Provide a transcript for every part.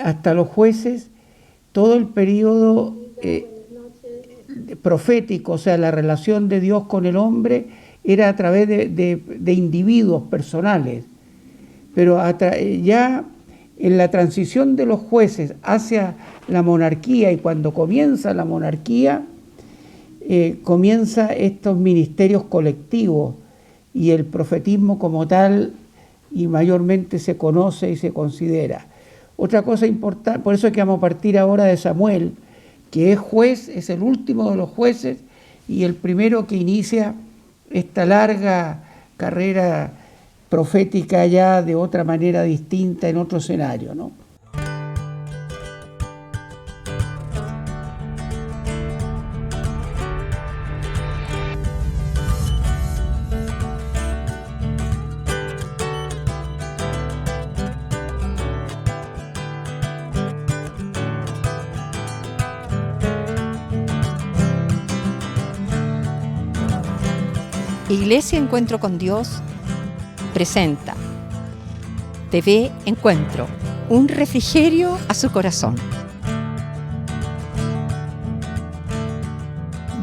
hasta los jueces, todo el periodo profético, o sea, la relación de Dios con el hombre, era a través de individuos personales. Pero ya en la transición de los jueces hacia la monarquía, y cuando comienza la monarquía, comienza estos ministerios colectivos, y el profetismo como tal y mayormente se conoce y se considera. Otra cosa importante, por eso es que vamos a partir ahora de Samuel, que es juez, es el último de los jueces y el primero que inicia esta larga carrera profética ya de otra manera distinta, en otro escenario, ¿no? Iglesia Encuentro con Dios presenta TV Encuentro, un refrigerio a su corazón.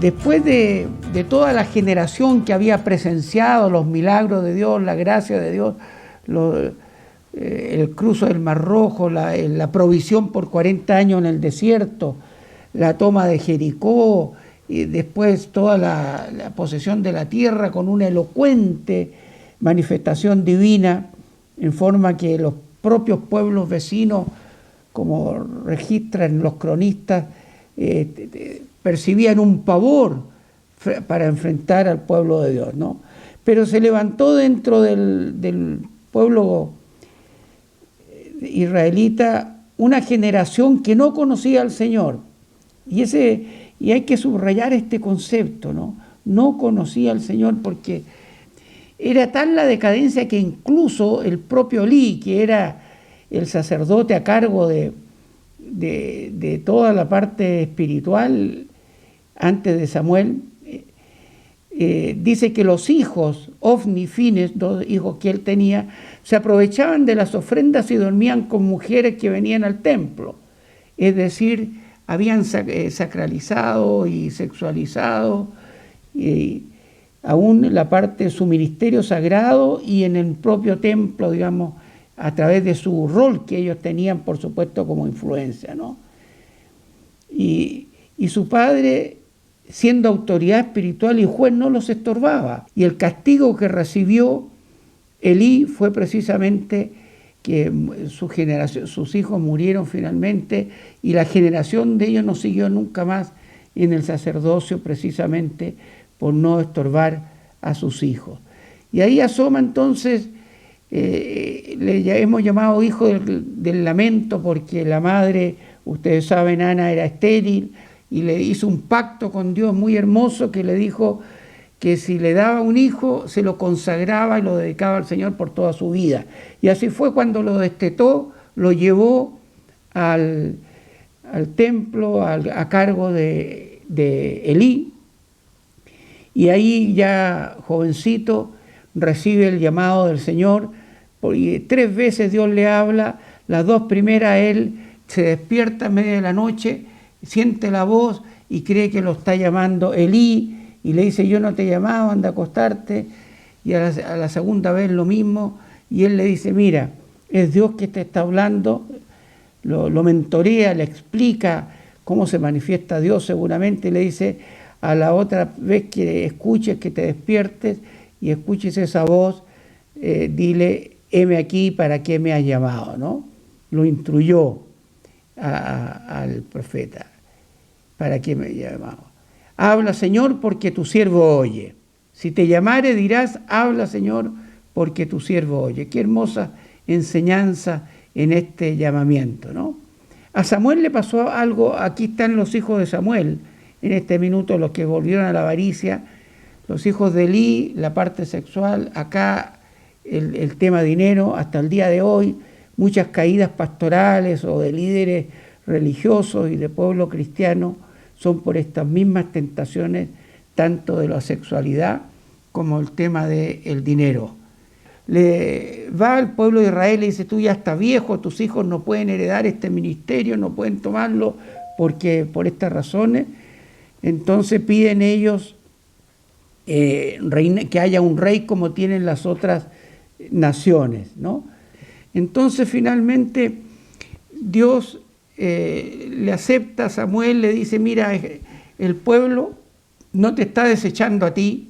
Después de toda la generación que había presenciado los milagros de Dios, la gracia de Dios, el cruce del Mar Rojo, la provisión por 40 años en el desierto, la toma de Jericó, y después toda la posesión de la tierra con una elocuente manifestación divina, en forma que los propios pueblos vecinos, como registran los cronistas, percibían un pavor para enfrentar al pueblo de Dios, ¿no? Pero se levantó dentro del pueblo israelita una generación que no conocía al Señor, y hay que subrayar este concepto, ¿no? No conocía al Señor, porque era tal la decadencia que incluso el propio Elí, que era el sacerdote a cargo de toda la parte espiritual antes de Samuel, dice que los hijos, Ofni y Fines, dos hijos que él tenía, se aprovechaban de las ofrendas y dormían con mujeres que venían al templo. Es decir, habían sacralizado y sexualizado aún la parte de su ministerio sagrado, y en el propio templo, digamos, a través de su rol que ellos tenían, por supuesto, como influencia, ¿no? Y su padre, siendo autoridad espiritual y juez, no los estorbaba. Y el castigo que recibió Elí fue precisamente que sus hijos murieron finalmente, y la generación de ellos no siguió nunca más en el sacerdocio, precisamente por no estorbar a sus hijos. Y ahí asoma entonces, le hemos llamado hijo del lamento, porque la madre, ustedes saben, Ana, era estéril, y le hizo un pacto con Dios muy hermoso, que le dijo que si le daba un hijo, se lo consagraba y lo dedicaba al Señor por toda su vida. Y así fue. Cuando lo destetó, lo llevó al templo a cargo de Elí, y ahí ya jovencito recibe el llamado del Señor, porque 3 veces Dios le habla. Las 2 primeras él se despierta en medio de la noche, siente la voz y cree que lo está llamando Elí, y le dice: yo no te he llamado, anda a acostarte. Y a la segunda vez lo mismo, y él le dice: mira, es Dios que te está hablando. Lo mentorea, le explica cómo se manifiesta Dios seguramente, y le dice: a la otra vez que escuches, que te despiertes y escuches esa voz, dile: heme aquí, ¿para qué me has llamado?, ¿no? Lo instruyó al profeta: ¿para qué me has llamado? Habla, Señor, porque tu siervo oye. Si te llamare, dirás: habla, Señor, porque tu siervo oye. Qué hermosa enseñanza en este llamamiento, ¿no? A Samuel le pasó algo. Aquí están los hijos de Samuel, en este minuto, los que volvieron a la avaricia, los hijos de Elí, la parte sexual, acá el tema dinero. Hasta el día de hoy, muchas caídas pastorales o de líderes religiosos y de pueblo cristiano son por estas mismas tentaciones, tanto de la sexualidad como el tema del dinero. le va al pueblo de Israel y le dice: tú ya estás viejo, tus hijos no pueden heredar este ministerio, no pueden tomarlo porque por estas razones. Entonces piden ellos que haya un rey como tienen las otras naciones, ¿no? Entonces finalmente Dios le acepta a Samuel, le dice: mira, el pueblo no te está desechando a ti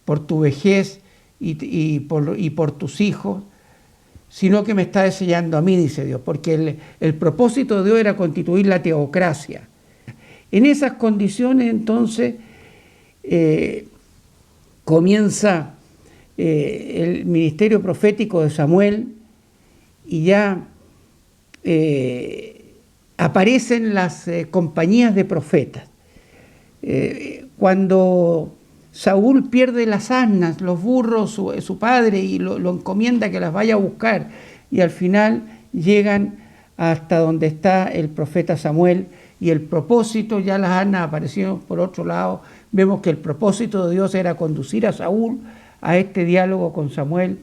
por tu vejez y por tus hijos, sino que me está desechando a mí, dice Dios, porque el propósito de Dios era constituir la teocracia. En esas condiciones entonces comienza el ministerio profético de Samuel, y ya aparecen las compañías de profetas. Cuando Saúl pierde las asnas, los burros, su padre, y lo encomienda que las vaya a buscar, y al final llegan hasta donde está el profeta Samuel, y el propósito, ya las asnas aparecieron por otro lado, vemos que el propósito de Dios era conducir a Saúl a este diálogo con Samuel,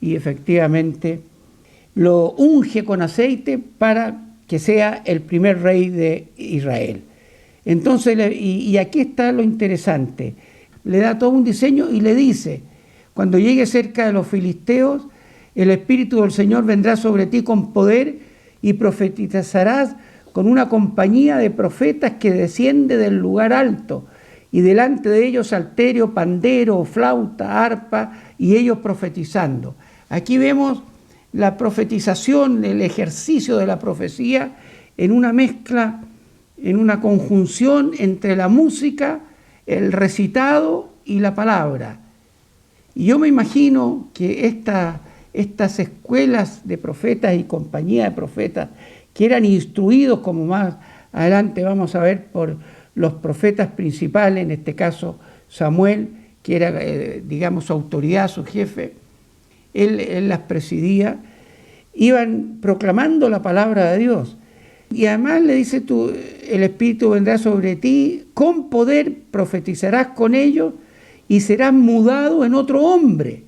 y efectivamente lo unge con aceite para que sea el primer rey de Israel. Entonces, y aquí está lo interesante, le da todo un diseño y le dice: cuando llegue cerca de los filisteos, el Espíritu del Señor vendrá sobre ti con poder y profetizarás con una compañía de profetas que desciende del lugar alto, y delante de ellos salterio, pandero, flauta, arpa, y ellos profetizando. Aquí vemos la profetización, el ejercicio de la profecía en una mezcla, en una conjunción entre la música, el recitado y la palabra. Y yo me imagino que estas escuelas de profetas y compañía de profetas, que eran instruidos, como más adelante vamos a ver, por los profetas principales, en este caso Samuel, que era, digamos, su autoridad, su jefe, él las presidía, iban proclamando la palabra de Dios. Y además le dice: el Espíritu vendrá sobre ti, con poder profetizarás con ellos y serás mudado en otro hombre.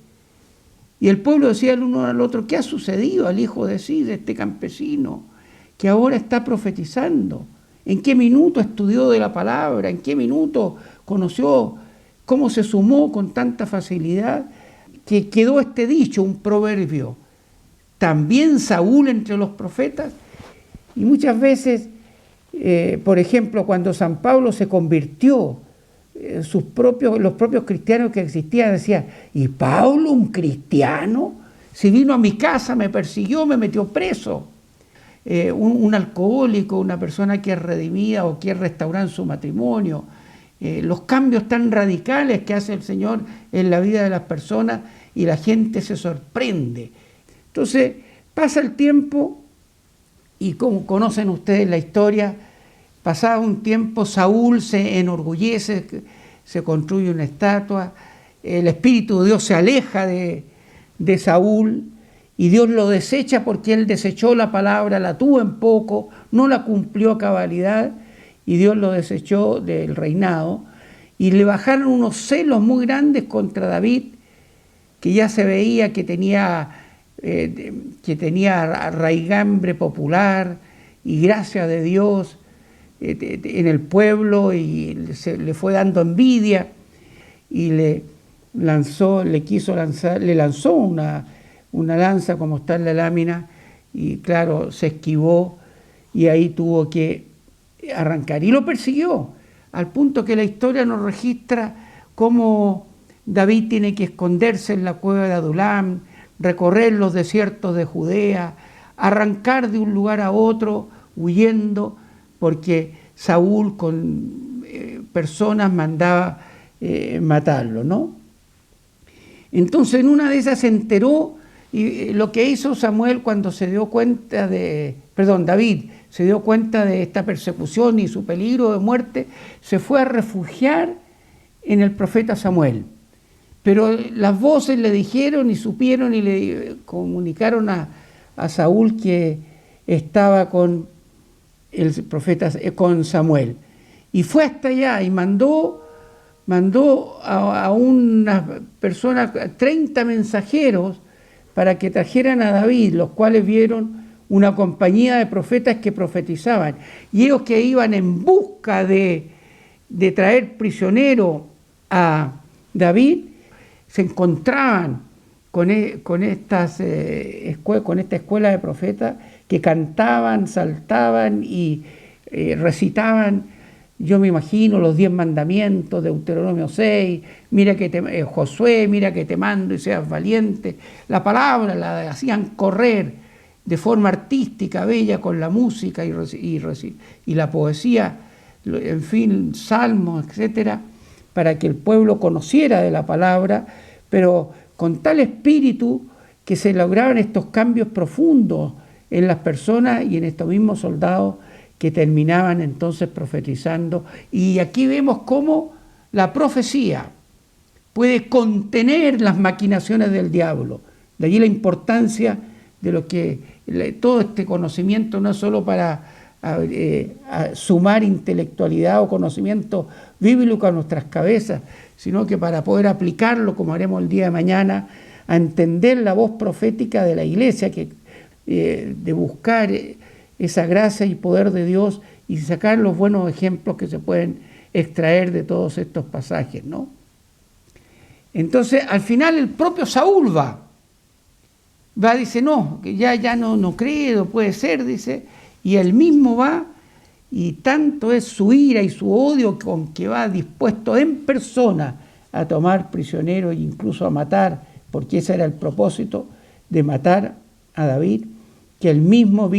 Y el pueblo decía el uno al otro: ¿qué ha sucedido al hijo de Cis, este campesino, que ahora está profetizando? ¿En qué minuto estudió de la palabra? ¿En qué minuto conoció cómo se sumó con tanta facilidad? Que quedó este dicho, un proverbio: también Saúl entre los profetas. Y muchas veces, por ejemplo, cuando San Pablo se convirtió, los propios cristianos que existían decían: ¿y Pablo, un cristiano? Si vino a mi casa, me persiguió, me metió preso. Un alcohólico, una persona que es redimida o quiere restaurar su matrimonio. Los cambios tan radicales que hace el Señor en la vida de las personas, y la gente se sorprende. Entonces pasa el tiempo, y como conocen ustedes la historia, pasado un tiempo Saúl se enorgullece, se construye una estatua, el Espíritu de Dios se aleja de Saúl, y Dios lo desecha porque él desechó la palabra, la tuvo en poco, no la cumplió a cabalidad, y Dios lo desechó del reinado, y le bajaron unos celos muy grandes contra David, que ya se veía que tenía raigambre popular y gracia de Dios en el pueblo, y le fue dando envidia, y le lanzó una lanza, como está en la lámina, y claro, se esquivó, y ahí tuvo que arrancar. Y lo persiguió, al punto que la historia nos registra cómo David tiene que esconderse en la cueva de Adulam, recorrer los desiertos de Judea, arrancar de un lugar a otro huyendo, porque Saúl con personas mandaba matarlo, ¿no? Entonces en una de esas se enteró, y lo que hizo David se dio cuenta de esta persecución y su peligro de muerte, se fue a refugiar en el profeta Samuel. Pero las voces le dijeron y supieron y le comunicaron a Saúl que estaba con el profeta, con Samuel. Y fue hasta allá y mandó a unas personas, 30 mensajeros, para que trajeran a David, los cuales vieron una compañía de profetas que profetizaban. Y ellos que iban en busca de traer prisionero a David, se encontraban con esta escuela de profetas que cantaban, saltaban y recitaban, yo me imagino, los 10 mandamientos, Deuteronomio 6, mira que Josué, mira que te mando y seas valiente. La palabra la hacían correr de forma artística, bella, con la música y la poesía, en fin, salmos, etcétera, para que el pueblo conociera de la palabra, pero con tal espíritu que se lograban estos cambios profundos en las personas y en estos mismos soldados que terminaban entonces profetizando. Y aquí vemos cómo la profecía puede contener las maquinaciones del diablo. De allí la importancia de lo que todo este conocimiento no es solo para sumar intelectualidad o conocimiento bíblico a nuestras cabezas, sino que para poder aplicarlo, como haremos el día de mañana, a entender la voz profética de la Iglesia, de buscar esa gracia y poder de Dios y sacar los buenos ejemplos que se pueden extraer de todos estos pasajes, ¿no? Entonces, al final el propio Saúl dice, no, que ya no creo, puede ser, dice, y él mismo va, y tanto es su ira y su odio con que va dispuesto en persona a tomar prisionero e incluso a matar, porque ese era el propósito de matar a David, que él mismo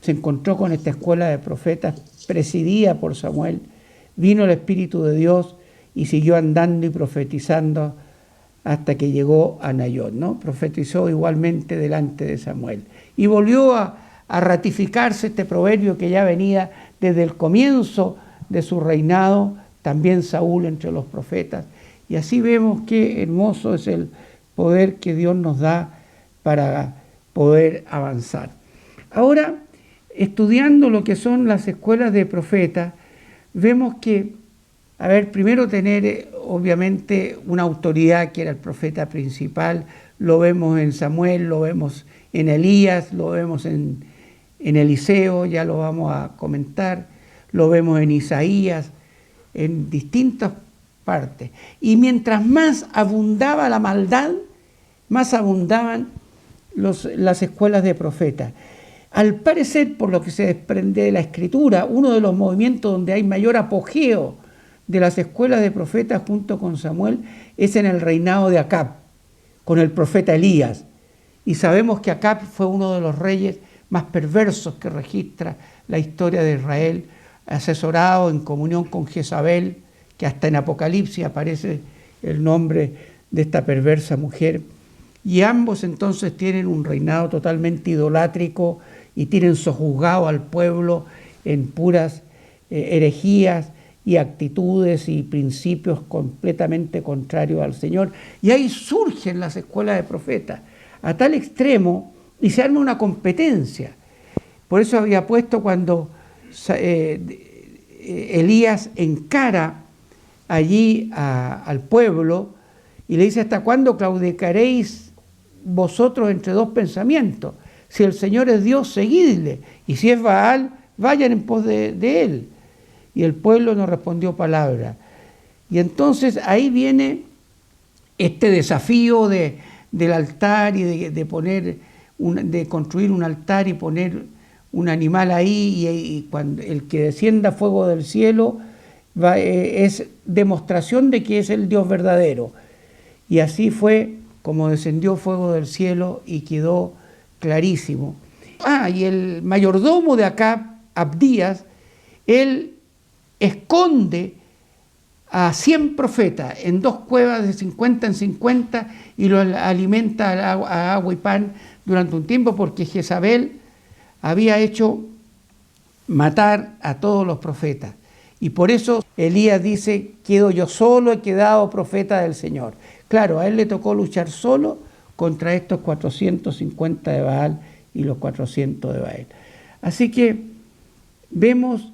se encontró con esta escuela de profetas presidida por Samuel, vino el Espíritu de Dios y siguió andando y profetizando hasta que llegó a Nayot, ¿no? Profetizó igualmente delante de Samuel. Y volvió a ratificarse este proverbio que ya venía desde el comienzo de su reinado, también Saúl entre los profetas. Y así vemos qué hermoso es el poder que Dios nos da para poder avanzar. Ahora, estudiando lo que son las escuelas de profetas, vemos que, primero tener obviamente una autoridad que era el profeta principal, lo vemos en Samuel, lo vemos en Elías, lo vemos en Eliseo, ya lo vamos a comentar, lo vemos en Isaías, en distintas partes. Y mientras más abundaba la maldad, más abundaban las escuelas de profetas. Al parecer, por lo que se desprende de la Escritura, uno de los movimientos donde hay mayor apogeo de las escuelas de profetas junto con Samuel es en el reinado de Acab, con el profeta Elías. Y sabemos que Acab fue uno de los reyes más perversos que registra la historia de Israel, asesorado en comunión con Jezabel, que hasta en Apocalipsis aparece el nombre de esta perversa mujer. Y ambos entonces tienen un reinado totalmente idolátrico y tienen sojuzgado al pueblo en puras herejías y actitudes y principios completamente contrarios al Señor. Y ahí surgen las escuelas de profetas a tal extremo y se arma una competencia. Por eso había puesto cuando Elías encara allí al pueblo y le dice: ¿hasta cuándo claudicaréis vosotros entre dos pensamientos? Si el Señor es Dios, seguidle, y si es Baal, vayan en pos de él. Y el pueblo no respondió palabra. Y entonces ahí viene este desafío del altar y de construir un altar y poner un animal ahí, y cuando el que descienda fuego del cielo es demostración de que es el Dios verdadero. Y así fue como descendió fuego del cielo y quedó clarísimo. Y el mayordomo de Acab, Abdías, él esconde a 100 profetas en 2 cuevas de 50 en 50 y los alimenta a agua y pan durante un tiempo, porque Jezabel había hecho matar a todos los profetas. Y por eso Elías dice: quedo yo solo, he quedado profeta del Señor. Claro, a él le tocó luchar solo contra estos 450 de Baal y los 400 de Baal. Así que vemos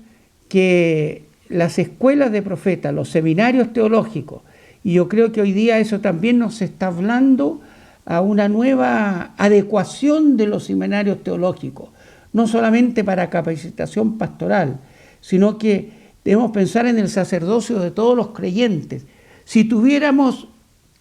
que las escuelas de profetas, los seminarios teológicos, y yo creo que hoy día eso también nos está hablando a una nueva adecuación de los seminarios teológicos, no solamente para capacitación pastoral, sino que debemos pensar en el sacerdocio de todos los creyentes. Si tuviéramos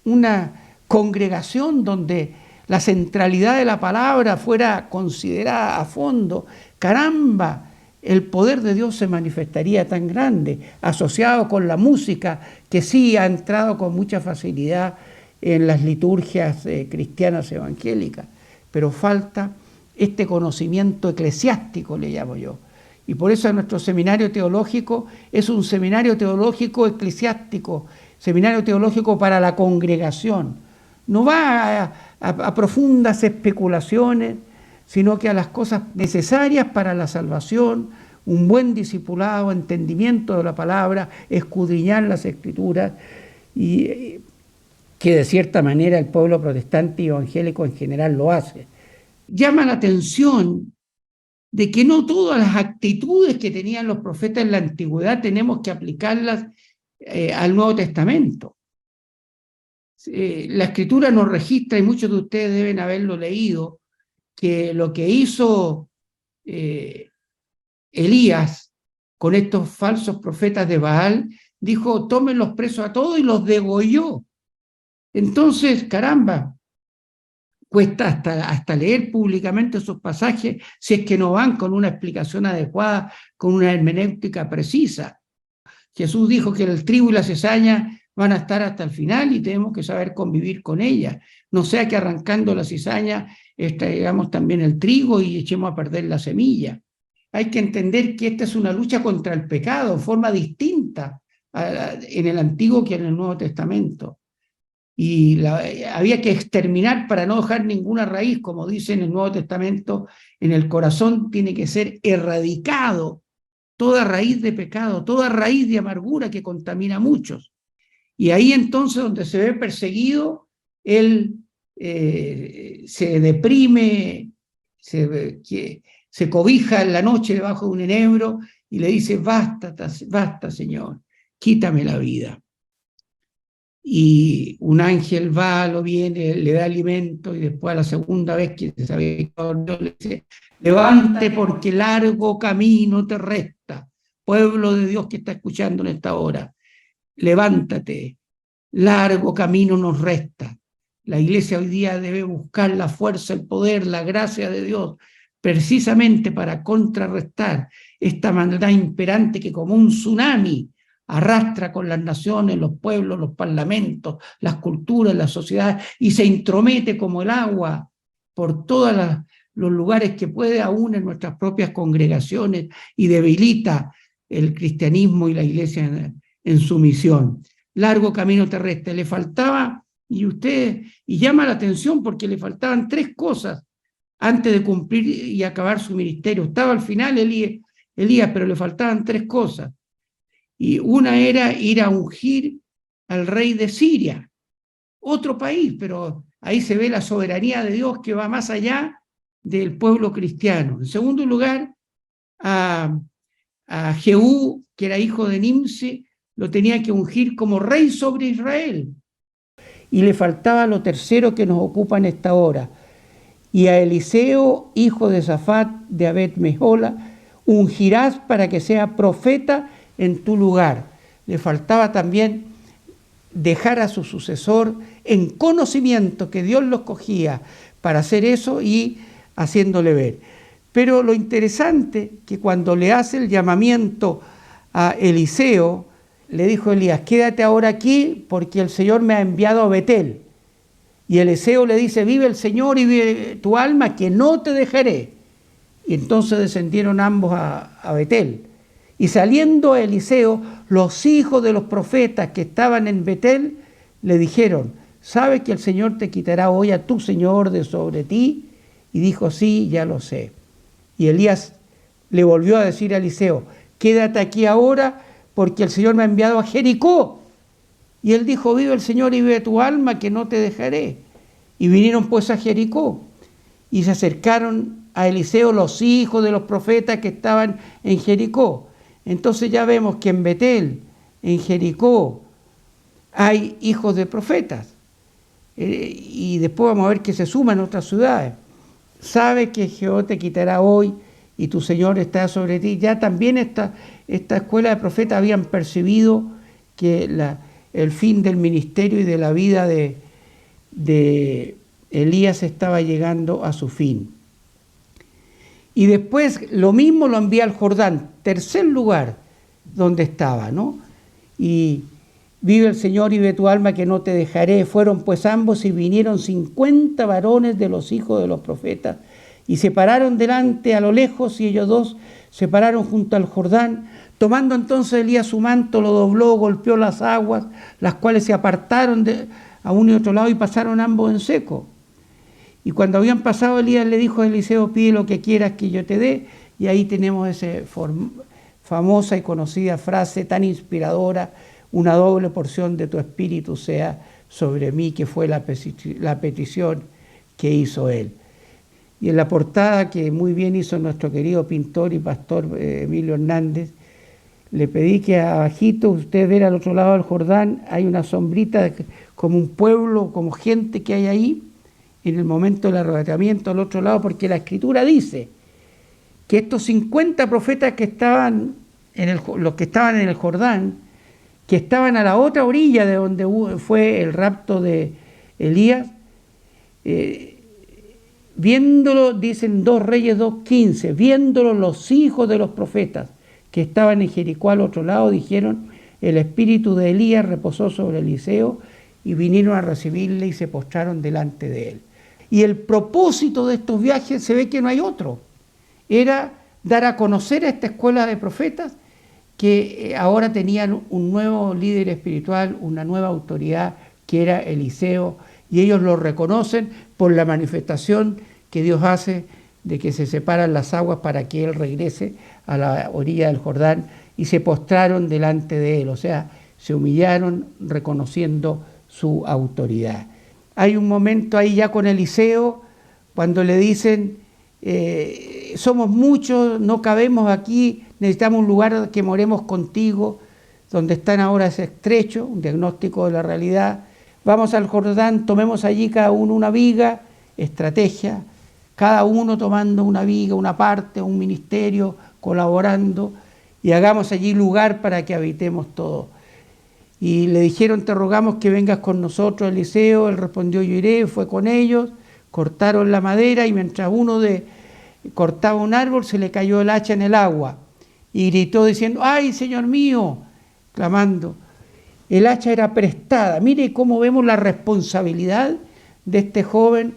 una congregación donde la centralidad de la palabra fuera considerada a fondo, caramba, el poder de Dios se manifestaría tan grande, asociado con la música, que sí ha entrado con mucha facilidad en las liturgias cristianas evangélicas, pero falta este conocimiento eclesiástico, le llamo yo. Y por eso nuestro seminario teológico es un seminario teológico eclesiástico, seminario teológico para la congregación. No va a profundas especulaciones, sino que a las cosas necesarias para la salvación, un buen discipulado, entendimiento de la palabra, escudriñar las Escrituras, y que de cierta manera el pueblo protestante y evangélico en general lo hace. Llama la atención de que no todas las actitudes que tenían los profetas en la antigüedad tenemos que aplicarlas al Nuevo Testamento. La Escritura nos registra, y muchos de ustedes deben haberlo leído, que lo que hizo Elías con estos falsos profetas de Baal, dijo, tómenlos presos a todos, y los degolló. Entonces, caramba, cuesta hasta leer públicamente esos pasajes si es que no van con una explicación adecuada, con una hermenéutica precisa. Jesús dijo que el trigo y la cizaña van a estar hasta el final y tenemos que saber convivir con ellas. No sea que arrancando la cizaña extraigamos también el trigo y echemos a perder la semilla. Hay que entender que esta es una lucha contra el pecado, en forma distinta en el Antiguo que en el Nuevo Testamento. Y había que exterminar para no dejar ninguna raíz, como dice en el Nuevo Testamento, en el corazón tiene que ser erradicado toda raíz de pecado, toda raíz de amargura que contamina a muchos. Y ahí entonces donde se ve perseguido, él se deprime, se cobija en la noche debajo de un enebro y le dice, basta, basta, Señor, quítame la vida. Y un ángel va, lo viene, le da alimento, y después a la segunda vez que se sabe Dios le dice, levántate porque largo camino te resta. Pueblo de Dios que está escuchando en esta hora, levántate, largo camino nos resta. La iglesia hoy día debe buscar la fuerza, el poder, la gracia de Dios, precisamente para contrarrestar esta maldad imperante que como un tsunami arrastra con las naciones, los pueblos, los parlamentos, las culturas, las sociedades, y se intromete como el agua por todos los lugares que puede, aún en nuestras propias congregaciones, y debilita el cristianismo y la iglesia en su misión. Largo camino terrestre. Le faltaba, y llama la atención porque le faltaban 3 cosas antes de cumplir y acabar su ministerio. Estaba al final Elías, pero le faltaban 3 cosas. Y una era ir a ungir al rey de Siria, otro país, pero ahí se ve la soberanía de Dios que va más allá del pueblo cristiano. En segundo lugar, a Jehú, que era hijo de Nimsi, lo tenía que ungir como rey sobre Israel. Y le faltaba lo tercero que nos ocupa en esta hora. Y a Eliseo, hijo de Safat, de Abed-Mehola, ungirás para que sea profeta en tu lugar. Le faltaba también dejar a su sucesor en conocimiento que Dios lo escogía para hacer eso y haciéndole ver. Pero lo interesante que cuando le hace el llamamiento a Eliseo, le dijo Elías, quédate ahora aquí porque el Señor me ha enviado a Betel. Y Eliseo le dice, vive el Señor y vive tu alma, que no te dejaré. Y entonces descendieron ambos a Betel. Y saliendo a Eliseo, los hijos de los profetas que estaban en Betel le dijeron, ¿sabes que el Señor te quitará hoy a tu Señor de sobre ti? Y dijo, sí, ya lo sé. Y Elías le volvió a decir a Eliseo, quédate aquí ahora porque el Señor me ha enviado a Jericó. Y él dijo, vive el Señor y vive tu alma, que no te dejaré. Y vinieron pues a Jericó y se acercaron a Eliseo los hijos de los profetas que estaban en Jericó. Entonces ya vemos que en Betel, en Jericó, hay hijos de profetas. y después vamos a ver que se suman otras ciudades. Sabe que Jehová te quitará hoy y tu Señor está sobre ti. Ya también esta escuela de profetas habían percibido que el fin del ministerio y de la vida de Elías estaba llegando a su fin. Y después lo mismo lo envía al Jordán, tercer lugar donde estaba, ¿no? Y vive el Señor y ve tu alma que no te dejaré. Fueron pues ambos y vinieron 50 varones de los hijos de los profetas y se pararon delante a lo lejos, y ellos dos se pararon junto al Jordán. Tomando entonces Elías su manto, lo dobló, golpeó las aguas, las cuales se apartaron a uno y otro lado y pasaron ambos en seco. Y cuando habían pasado, Elías le dijo a Eliseo, pide lo que quieras que yo te dé. Y ahí tenemos esa famosa y conocida frase tan inspiradora: una doble porción de tu espíritu sea sobre mí, que fue la petición que hizo él. Y en la portada, que muy bien hizo nuestro querido pintor y pastor Emilio Hernández, le pedí que abajito, usted ve al otro lado del Jordán, hay una sombrita como un pueblo, como gente que hay ahí, en el momento del arrebatamiento al otro lado, porque la Escritura dice que estos 50 profetas que estaban los que estaban en el Jordán, que estaban a la otra orilla de donde fue el rapto de Elías, viéndolo, dicen 2 Reyes 2:15, viéndolo los hijos de los profetas que estaban en Jericó al otro lado, dijeron, el espíritu de Elías reposó sobre Eliseo, y vinieron a recibirle y se postraron delante de él. Y el propósito de estos viajes se ve que no hay otro, era dar a conocer a esta escuela de profetas que ahora tenían un nuevo líder espiritual, una nueva autoridad, que era Eliseo, y ellos lo reconocen por la manifestación que Dios hace de que se separan las aguas para que él regrese a la orilla del Jordán, y se postraron delante de él, o sea, se humillaron reconociendo su autoridad. Hay un momento ahí ya con Eliseo, cuando le dicen, somos muchos, no cabemos aquí, necesitamos un lugar que moremos contigo, donde están ahora es estrecho, un diagnóstico de la realidad. Vamos al Jordán, tomemos allí cada uno una viga, estrategia, cada uno tomando una viga, una parte, un ministerio, colaborando, y hagamos allí lugar para que habitemos todos. Y le dijeron, te rogamos que vengas con nosotros, Eliseo. Él respondió, yo iré. Fue con ellos, cortaron la madera, y mientras uno cortaba un árbol, se le cayó el hacha en el agua, y gritó diciendo, ¡ay, Señor mío!, clamando. El hacha era prestada. Mire cómo vemos la responsabilidad de este joven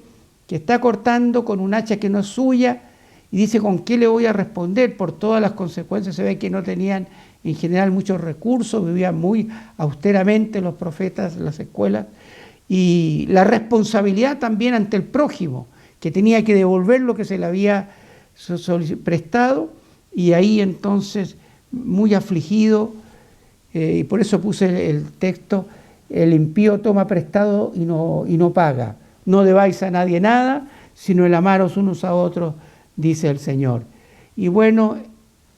que está cortando con un hacha que no es suya, y dice, ¿con qué le voy a responder? Por todas las consecuencias. Se ve que no tenían en general muchos recursos, vivían muy austeramente los profetas, las escuelas, y la responsabilidad también ante el prójimo, que tenía que devolver lo que se le había prestado, y ahí entonces, muy afligido, y por eso puse el texto, el impío toma prestado y no paga. No debáis a nadie nada, sino el amaros unos a otros, dice el Señor. Y bueno,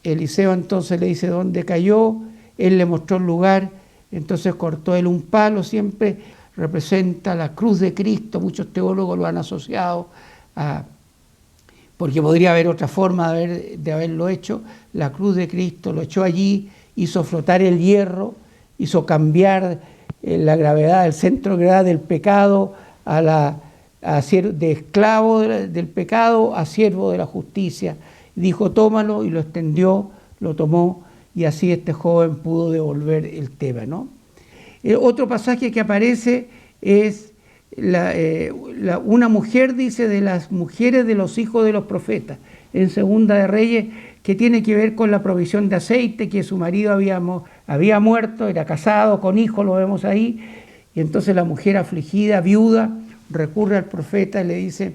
Eliseo entonces le dice dónde cayó, él le mostró el lugar, entonces cortó él un palo, siempre representa la cruz de Cristo, muchos teólogos lo han asociado porque podría haber otra forma de haberlo hecho, la cruz de Cristo, lo echó allí, hizo flotar el hierro, hizo cambiar la gravedad, el centro de gravedad del pecado, de esclavo del pecado a siervo de la justicia. Dijo, tómalo, y lo extendió, lo tomó, y así este joven pudo devolver el tema, ¿no? Otro pasaje que aparece es una mujer, dice, de las mujeres de los hijos de los profetas, en Segunda de Reyes, que tiene que ver con la provisión de aceite, que su marido había muerto, era casado, con hijos, lo vemos ahí, y entonces la mujer afligida, viuda, recurre al profeta y le dice,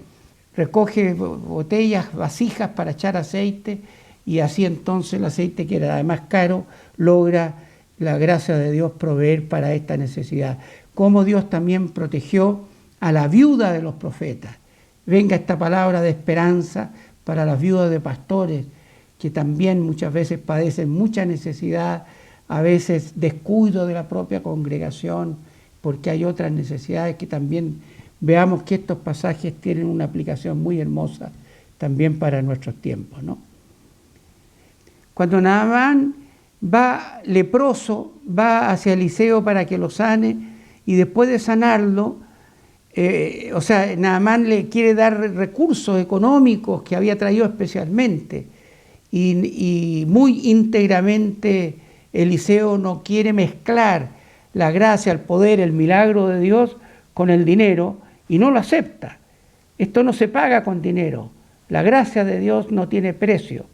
recoge botellas, vasijas para echar aceite, y así entonces el aceite, que era además caro, logra la gracia de Dios proveer para esta necesidad. Como Dios también protegió a la viuda de los profetas. Venga esta palabra de esperanza para las viudas de pastores, que también muchas veces padecen mucha necesidad, a veces descuido de la propia congregación, porque hay otras necesidades que también veamos que estos pasajes tienen una aplicación muy hermosa también para nuestros tiempos, ¿no? Cuando Naamán va leproso, va hacia Eliseo para que lo sane, y después de sanarlo, Naamán le quiere dar recursos económicos que había traído especialmente, y muy íntegramente Eliseo no quiere mezclar la gracia, el poder, el milagro de Dios con el dinero, y no lo acepta. Esto no se paga con dinero. La gracia de Dios no tiene precio.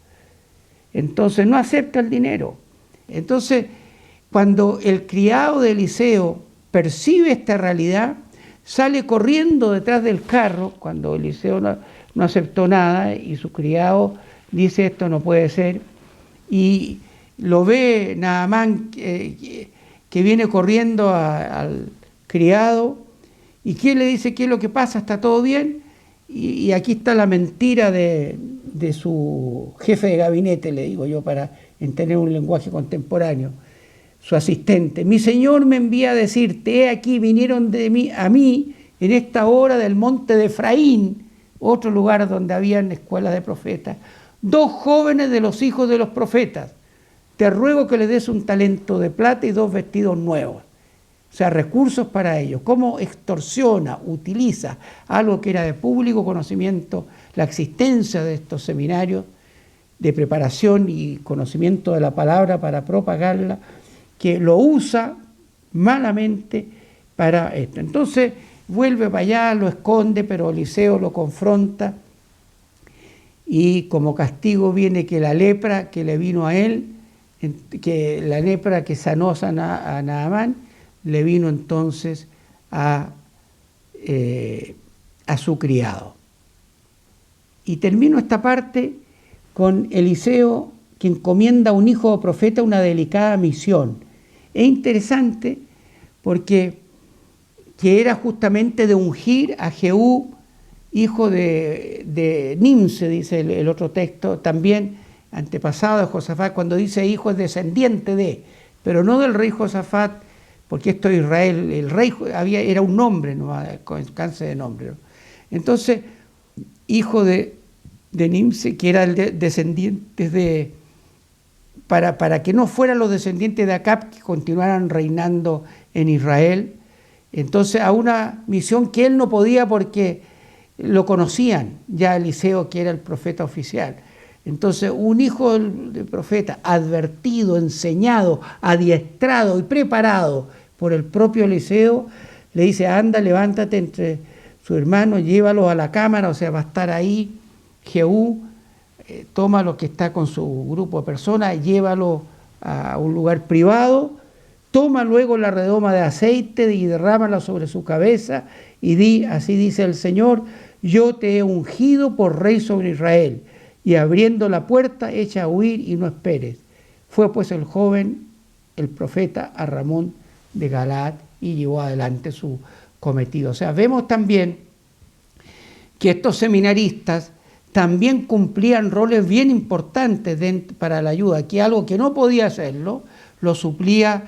Entonces no acepta el dinero. Entonces, cuando el criado de Eliseo percibe esta realidad, sale corriendo detrás del carro, cuando Eliseo no aceptó nada, y su criado dice: esto no puede ser, y lo ve Naamán que viene corriendo al criado, y ¿quién le dice qué es lo que pasa? ¿Está todo bien? Y aquí está la mentira de su jefe de gabinete, le digo yo, para entender un lenguaje contemporáneo, su asistente: mi señor me envía a decirte, he aquí vinieron a mí en esta hora del monte de Efraín, otro lugar donde habían escuelas de profetas, 2 jóvenes de los hijos de los profetas. Te ruego que les des un talento de plata y 2 vestidos nuevos. O sea, recursos para ellos. Cómo extorsiona, utiliza algo que era de público conocimiento, la existencia de estos seminarios de preparación y conocimiento de la palabra para propagarla, que lo usa malamente para esto. Entonces vuelve para allá, lo esconde, pero Eliseo lo confronta, y como castigo viene que la lepra que le vino a él, que la lepra que sanó a Naamán, le vino entonces a su criado. Y termino esta parte con Eliseo, que encomienda a un hijo de profeta una delicada misión. Es interesante porque que era justamente de ungir a Jehú, hijo de Nimse, dice el otro texto, también antepasado de Josafat. Cuando dice hijo es descendiente de, pero no del rey Josafat, porque esto es Israel, el rey era un nombre, no alcance de nombre, ¿no? Entonces, hijo de Nimse, que era el descendiente para que no fueran los descendientes de Acab que continuaran reinando en Israel. Entonces, a una misión que él no podía porque lo conocían ya Eliseo, que era el profeta oficial. Entonces, un hijo del profeta, advertido, enseñado, adiestrado y preparado por el propio Eliseo, le dice: anda, levántate entre sus hermanos, llévalos a la cámara, o sea, va a estar ahí Jehú, toma lo que está con su grupo de personas, llévalo a un lugar privado, toma luego la redoma de aceite y derrámala sobre su cabeza, y di: así dice el Señor, yo te he ungido por rey sobre Israel, y abriendo la puerta echa a huir y no esperes. Fue pues el joven, el profeta, a Ramón de Galaad, y llevó adelante su cometido. O sea, vemos también que estos seminaristas también cumplían roles bien importantes para la ayuda, que algo que no podía hacerlo, lo suplía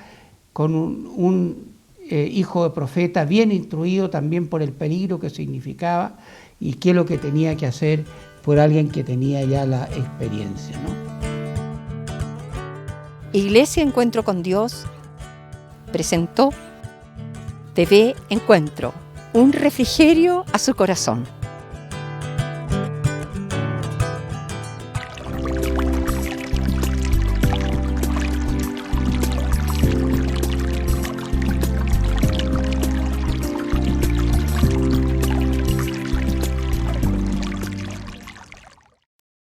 con un hijo de profeta bien instruido también por el peligro que significaba, y qué es lo que tenía que hacer por alguien que tenía ya la experiencia, ¿no? Iglesia Encuentro con Dios presentó TV Encuentro, un refrigerio a su corazón.